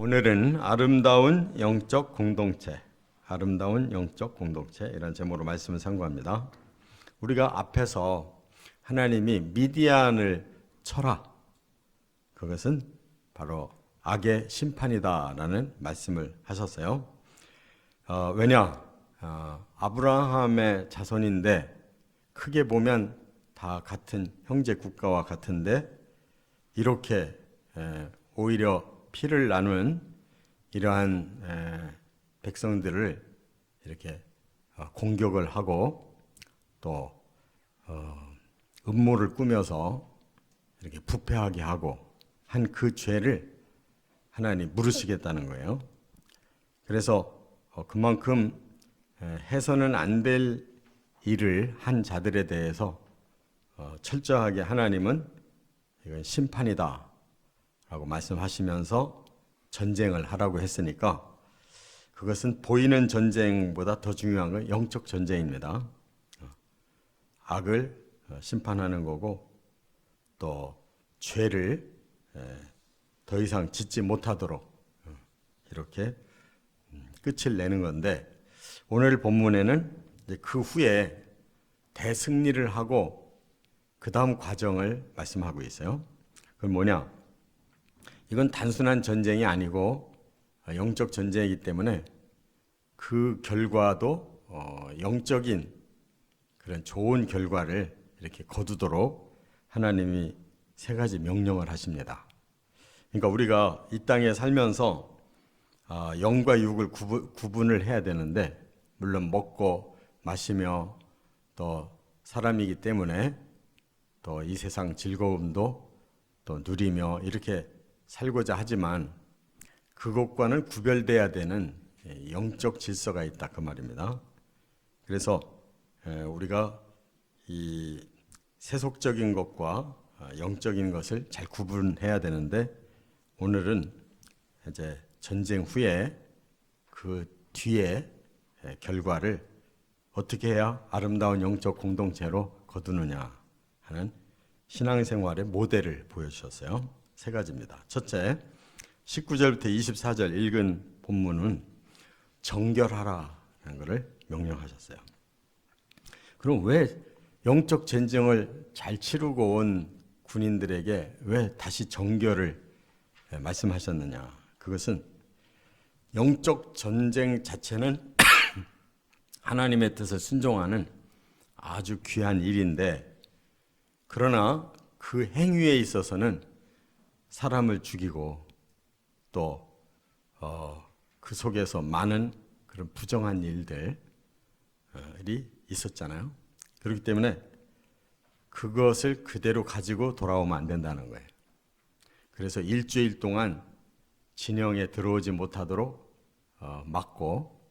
오늘은 아름다운 영적 공동체, 이런 제목으로 말씀을 상고합니다. 우리가 앞에서 하나님이 미디안을 쳐라, 그것은 바로 악의 심판이다라는 말씀을 하셨어요. 왜냐? 아브라함의 자손인데 크게 보면 다 같은 형제 국가와 같은데 이렇게 오히려 피를 나눈 이러한 백성들을 이렇게 공격을 하고 또 음모를 꾸며서 이렇게 부패하게 하고 한 그 죄를 하나님 물으시겠다는 거예요. 그래서 그만큼 해서는 안 될 일을 한 자들에 대해서 철저하게 하나님은 이건 심판이다 라고 말씀하시면서 전쟁을 하라고 했으니까 그것은 보이는 전쟁보다 더 중요한 건 영적 전쟁입니다. 악을 심판하는 거고 또 죄를 더 이상 짓지 못하도록 이렇게 끝을 내는 건데, 오늘 본문에는 그 후에 대승리를 하고 그 다음 과정을 말씀하고 있어요. 그건 뭐냐? 이건 단순한 전쟁이 아니고 영적 전쟁이기 때문에 그 결과도 영적인 그런 좋은 결과를 이렇게 거두도록 하나님이 세 가지 명령을 하십니다. 그러니까 우리가 이 땅에 살면서 영과 육을 구분을 해야 되는데, 물론 먹고 마시며 또 사람이기 때문에 또 이 세상 즐거움도 또 누리며 이렇게 살고자 하지만 그것과는 구별돼야 되는 영적 질서가 있다, 그 말입니다. 그래서 우리가 이 세속적인 것과 영적인 것을 잘 구분해야 되는데, 오늘은 이제 전쟁 후에 그 뒤에 결과를 어떻게 해야 아름다운 영적 공동체로 거두느냐 하는 신앙생활의 모델을 보여주셨어요. 세 가지입니다. 첫째, 19절부터 24절 읽은 본문은 정결하라는 것을 명령하셨어요. 그럼 왜 영적 전쟁을 잘 치르고 온 군인들에게 왜 다시 정결을 말씀하셨느냐? 그것은 영적 전쟁 자체는 하나님의 뜻을 순종하는 아주 귀한 일인데, 그러나 그 행위에 있어서는 사람을 죽이고 또 그 속에서 많은 그런 부정한 일들이 있었잖아요. 그렇기 때문에 그것을 그대로 가지고 돌아오면 안 된다는 거예요. 그래서 일주일 동안 진영에 들어오지 못하도록 막고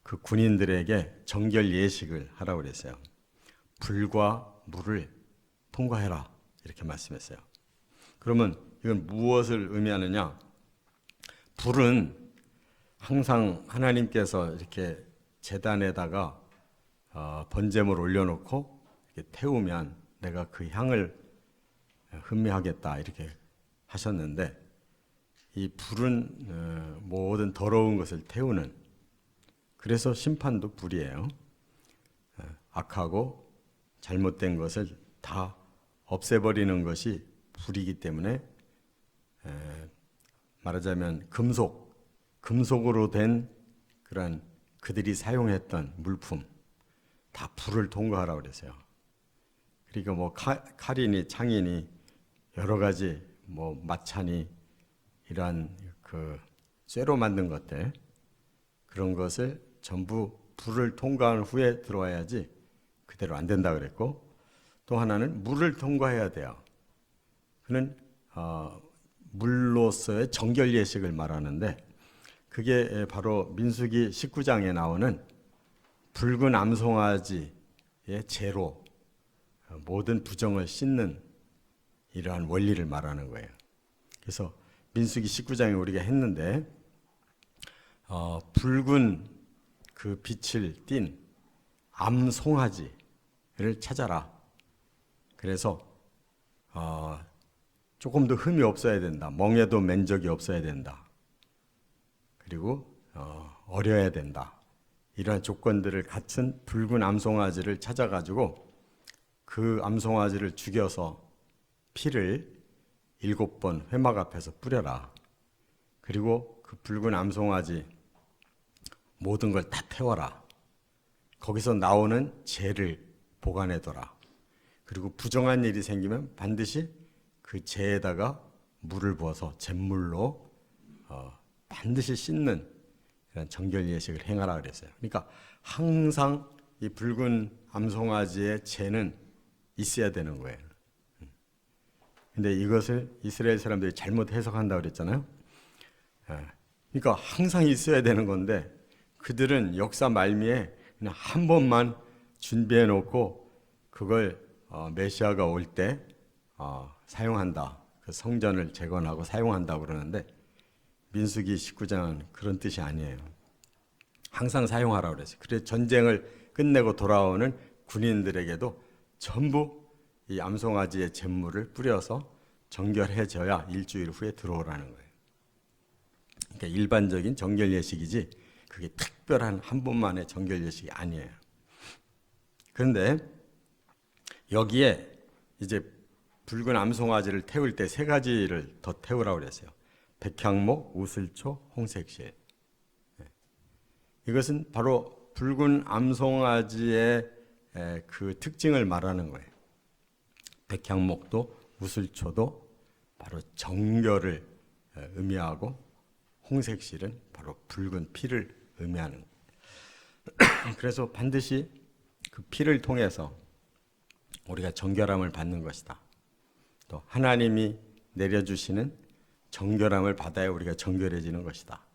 그 군인들에게 정결 예식을 하라고 그랬어요. 불과 물을 통과해라, 이렇게 말씀했어요. 그러면 이건 무엇을 의미하느냐? 불은 항상 하나님께서 이렇게 제단에다가 번제물 올려놓고 이렇게 태우면 내가 그 향을 흥미하겠다, 이렇게 하셨는데, 이 불은 모든 더러운 것을 태우는, 그래서 심판도 불이에요. 악하고 잘못된 것을 다 없애버리는 것이 불이기 때문에, 말하자면 금속으로 된 그런 그들이 사용했던 물품 다 불을 통과하라고 그랬어요. 그러니까 뭐 칼이니 창이니 여러 가지 뭐 마차니 이러한 그 쇠로 만든 것들, 그런 것을 전부 불을 통과한 후에 들어와야지 그대로 안 된다 그랬고, 또 하나는 물을 통과해야 돼요. 그는 물로서의 정결 예식을 말하는데, 그게 바로 민수기 19장에 나오는 붉은 암송아지의 재로 모든 부정을 씻는 이러한 원리를 말하는 거예요. 그래서 민수기 19장에 우리가 했는데, 붉은 그 빛을 띤 암송아지를 찾아라. 그래서 조금 더 흠이 없어야 된다. 멍에도 맨적이 없어야 된다. 그리고 어려야 된다. 이러한 조건들을 갖춘 붉은 암송아지를 찾아가지고 그 암송아지를 죽여서 피를 7번 회막 앞에서 뿌려라. 그리고 그 붉은 암송아지 모든 걸 다 태워라. 거기서 나오는 재를 보관해둬라. 그리고 부정한 일이 생기면 반드시 그 재에다가 물을 부어서 잿물로 반드시 씻는 이런 정결 예식을 행하라 그랬어요. 그러니까 항상 이 붉은 암송아지의 재는 있어야 되는 거예요. 근데 이것을 이스라엘 사람들이 잘못 해석한다고 그랬잖아요. 그러니까 항상 있어야 되는 건데 그들은 역사 말미에 그냥 한 번만 준비해 놓고 그걸 메시아가 올 때 사용한다. 그 성전을 재건하고 사용한다고 그러는데 민수기 19장은 그런 뜻이 아니에요. 항상 사용하라고 그랬어요. 그래서 전쟁을 끝내고 돌아오는 군인들에게도 전부 이 암송아지의 잿물을 뿌려서 정결해져야 일주일 후에 들어오라는 거예요. 그러니까 일반적인 정결 예식이지 그게 특별한 한 번만의 정결 예식이 아니에요. 그런데 여기에 이제 붉은 암송아지를 태울 때 3가지를 더 태우라고 그랬어요. 백향목, 우슬초, 홍색실. 이것은 바로 붉은 암송아지의 그 특징을 말하는 거예요. 백향목도 우슬초도 바로 정결을 의미하고 홍색실은 바로 붉은 피를 의미하는 거예요. 그래서 반드시 그 피를 통해서 우리가 정결함을 받는 것이다. 또 하나님이 내려주시는 정결함을 받아야 우리가 정결해지는 것이다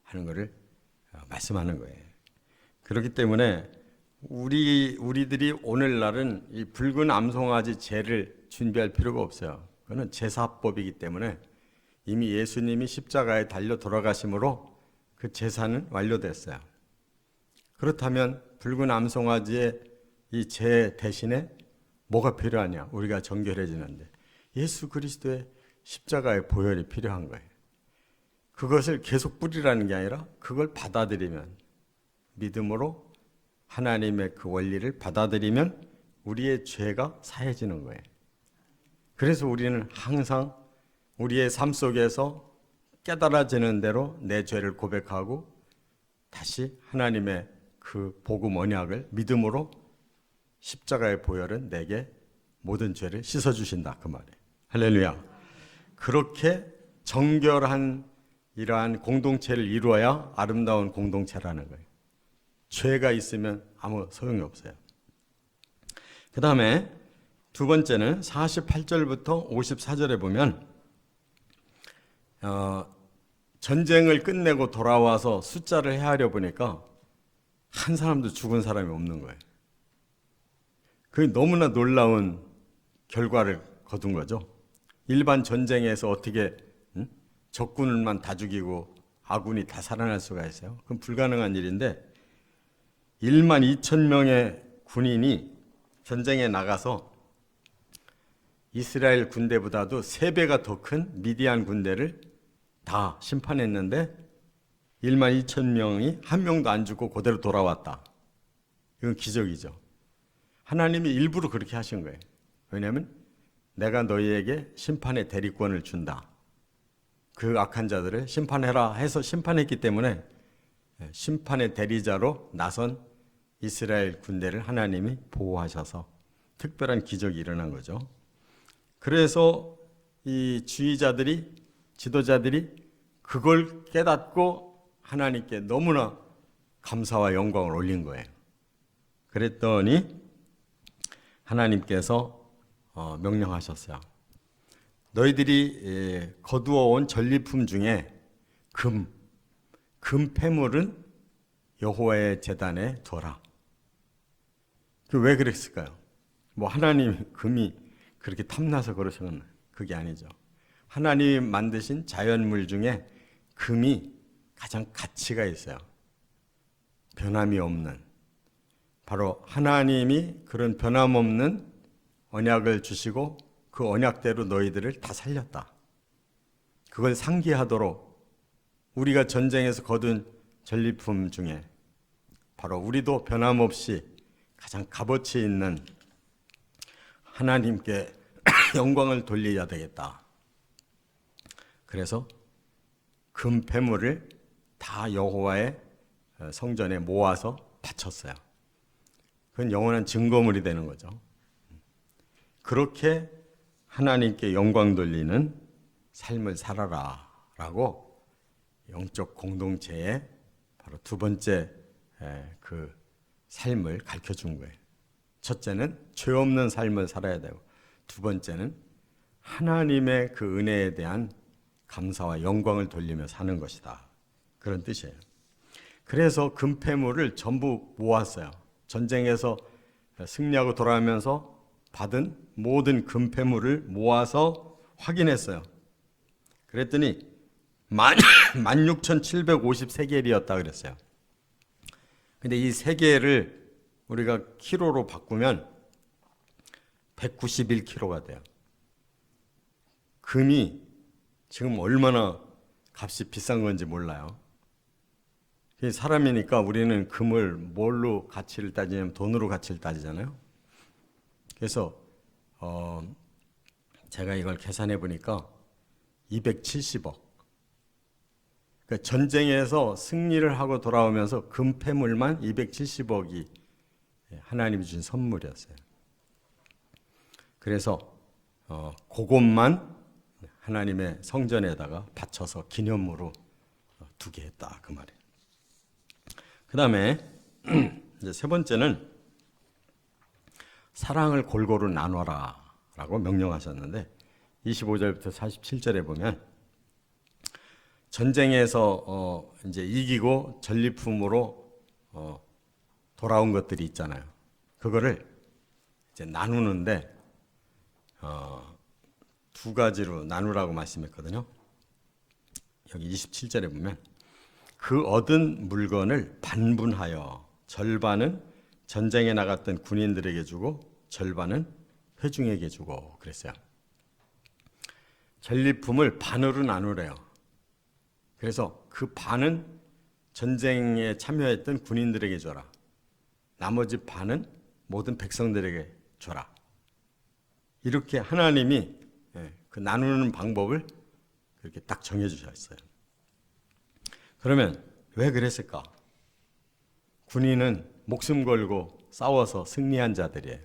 하는 것을 말씀하는 거예요. 그렇기 때문에 우리들이 오늘날은 이 붉은 암송아지 제를 준비할 필요가 없어요. 그거는 제사법이기 때문에 이미 예수님이 십자가에 달려 돌아가심으로 그 제사는 완료됐어요. 그렇다면 붉은 암송아지의 이 제 대신에 뭐가 필요하냐? 우리가 정결해지는데 예수 그리스도의 십자가의 보혈이 필요한 거예요. 그것을 계속 뿌리라는 게 아니라 그걸 받아들이면, 믿음으로 하나님의 그 원리를 받아들이면 우리의 죄가 사해지는 거예요. 그래서 우리는 항상 우리의 삶 속에서 깨달아지는 대로 내 죄를 고백하고 다시 하나님의 그 복음 언약을 믿음으로 십자가의 보혈은 내게 모든 죄를 씻어주신다 그 말이에요. 할렐루야. 그렇게 정결한 이러한 공동체를 이루어야 아름다운 공동체라는 거예요. 죄가 있으면 아무 소용이 없어요. 그 다음에 두 번째는 48절부터 54절에 보면 전쟁을 끝내고 돌아와서 숫자를 헤아려 보니까 한 사람도 죽은 사람이 없는 거예요. 그게 너무나 놀라운 결과를 거둔 거죠. 일반 전쟁에서 어떻게 적군을만 다 죽이고 아군이 다 살아날 수가 있어요? 그건 불가능한 일인데 1만 2천 명의 군인이 전쟁에 나가서 이스라엘 군대보다도 3배가 더 큰 미디안 군대를 다 심판했는데 1만 2천 명이 한 명도 안 죽고 그대로 돌아왔다. 이건 기적이죠. 하나님이 일부러 그렇게 하신 거예요. 왜냐하면 내가 너희에게 심판의 대리권을 준다. 그 악한 자들을 심판해라 해서 심판했기 때문에 심판의 대리자로 나선 이스라엘 군대를 하나님이 보호하셔서 특별한 기적이 일어난 거죠. 그래서 이 지휘자들이, 지도자들이 그걸 깨닫고 하나님께 너무나 감사와 영광을 올린 거예요. 그랬더니 하나님께서 명령하셨어요. 너희들이 거두어온 전리품 중에 금 폐물은 여호와의 제단에 둬라. 왜 그랬을까요? 뭐 하나님 금이 그렇게 탐나서 그러시는 그게 아니죠. 하나님이 만드신 자연물 중에 금이 가장 가치가 있어요. 변함이 없는. 바로 하나님이 그런 변함없는 언약을 주시고 그 언약대로 너희들을 다 살렸다. 그걸 상기하도록 우리가 전쟁에서 거둔 전리품 중에 바로 우리도 변함없이 가장 값어치 있는 하나님께 영광을 돌려야 되겠다. 그래서 금폐물을 다 여호와의 성전에 모아서 바쳤어요. 그건 영원한 증거물이 되는 거죠. 그렇게 하나님께 영광 돌리는 삶을 살아라 라고 영적 공동체의 바로 두 번째 그 삶을 가르쳐 준 거예요. 첫째는 죄 없는 삶을 살아야 되고, 두 번째는 하나님의 그 은혜에 대한 감사와 영광을 돌리며 사는 것이다. 그런 뜻이에요. 그래서 금폐물을 전부 모았어요. 전쟁에서 승리하고 돌아오면서 받은 모든 금폐물을 모아서 확인했어요. 그랬더니 16,750세겔이었다 그랬어요. 근데 이 세겔을 우리가 키로로 바꾸면 191kg가 돼요. 금이 지금 얼마나 값이 비싼 건지 몰라요. 사람이니까 우리는 금을 뭘로 가치를 따지냐면 돈으로 가치를 따지잖아요. 그래서 제가 이걸 계산해 보니까 270억. 그러니까 전쟁에서 승리를 하고 돌아오면서 금폐물만 270억이 하나님이 주신 선물이었어요. 그래서 그것만 하나님의 성전에다가 바쳐서 기념으로 두게 했다 그 말이에요. 그 다음에 이제 세 번째는 사랑을 골고루 나눠라 라고 명령하셨는데 25절부터 47절에 보면 전쟁에서 이제 이기고 전리품으로 돌아온 것들이 있잖아요. 그거를 이제 나누는데 두 가지로 나누라고 말씀했거든요. 여기 27절에 보면 그 얻은 물건을 반분하여 절반은 전쟁에 나갔던 군인들에게 주고 절반은 회중에게 주고 그랬어요. 전리품을 반으로 나누래요. 그래서 그 반은 전쟁에 참여했던 군인들에게 줘라. 나머지 반은 모든 백성들에게 줘라. 이렇게 하나님이 그 나누는 방법을 그렇게 딱 정해주셨어요. 그러면 왜 그랬을까? 군인은 목숨 걸고 싸워서 승리한 자들이에요.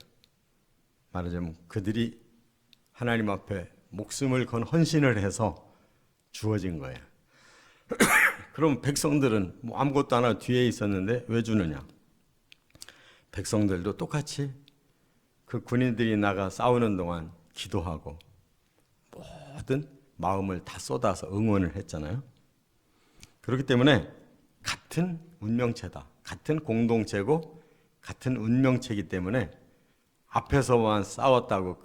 말하자면 그들이 하나님 앞에 목숨을 건 헌신을 해서 주어진 거예요. 그럼 백성들은 뭐 아무것도 안 하고 뒤에 있었는데 왜 주느냐? 백성들도 똑같이 그 군인들이 나가 싸우는 동안 기도하고 모든 마음을 다 쏟아서 응원을 했잖아요. 그렇기 때문에 같은 운명체다. 같은 공동체고 같은 운명체이기 때문에 앞에서만 싸웠다고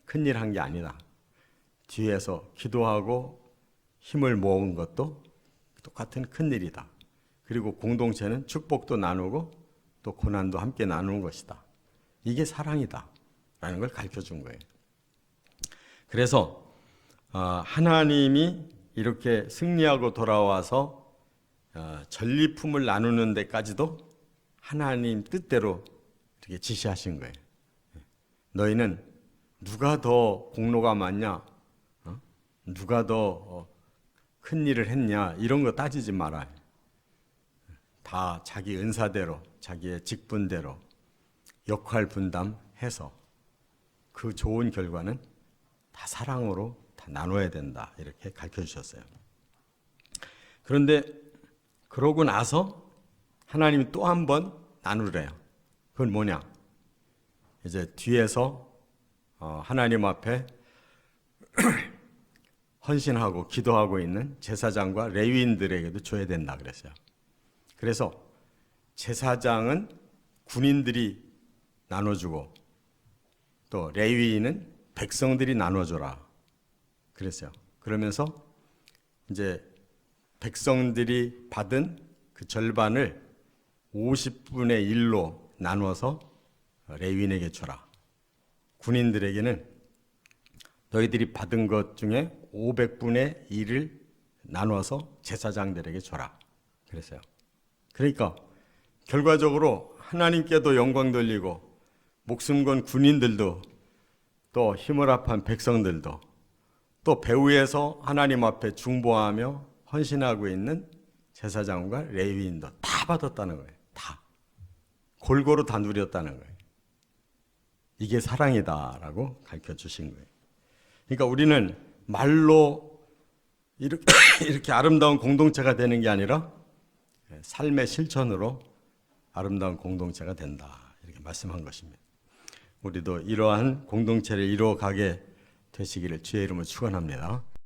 큰일 한 게 아니다. 뒤에서 기도하고 힘을 모은 것도 똑같은 큰일이다. 그리고 공동체는 축복도 나누고 또 고난도 함께 나누는 것이다. 이게 사랑이다 라는 걸 가르쳐 준 거예요. 그래서 하나님이 이렇게 승리하고 돌아와서 전리품을 나누는 데까지도 하나님 뜻대로 이렇게 지시하신 거예요. 너희는 누가 더 공로가 많냐, 누가 더 큰 일을 했냐 이런 거 따지지 마라. 다 자기 은사대로, 자기의 직분대로 역할 분담해서 그 좋은 결과는 다 사랑으로 다 나눠야 된다 이렇게 가르쳐 주셨어요. 그런데 그러고 나서 하나님이 또 한 번 나누래요. 그건 뭐냐? 이제 뒤에서 하나님 앞에 헌신하고 기도하고 있는 제사장과 레위인들에게도 줘야 된다 그랬어요. 그래서 제사장은 군인들이 나눠주고 또 레위인은 백성들이 나눠줘라 그랬어요. 그러면서 이제 백성들이 받은 그 절반을 50분의 1로 나누어서 레위인에게 줘라. 군인들에게는 너희들이 받은 것 중에 500분의 1을 나눠서 제사장들에게 줘라. 그랬어요. 그러니까 결과적으로 하나님께도 영광 돌리고 목숨 건 군인들도 또 힘을 합한 백성들도 또 배후에서 하나님 앞에 중보하며 헌신하고 있는 제사장과 레위인도 다 받았다는 거예요. 다. 골고루 다 누렸다는 거예요. 이게 사랑이다라고 가르쳐 주신 거예요. 그러니까 우리는 말로 이렇게 아름다운 공동체가 되는 게 아니라 삶의 실천으로 아름다운 공동체가 된다. 이렇게 말씀한 것입니다. 우리도 이러한 공동체를 이루어가게 되시기를 주의 이름으로 축원합니다.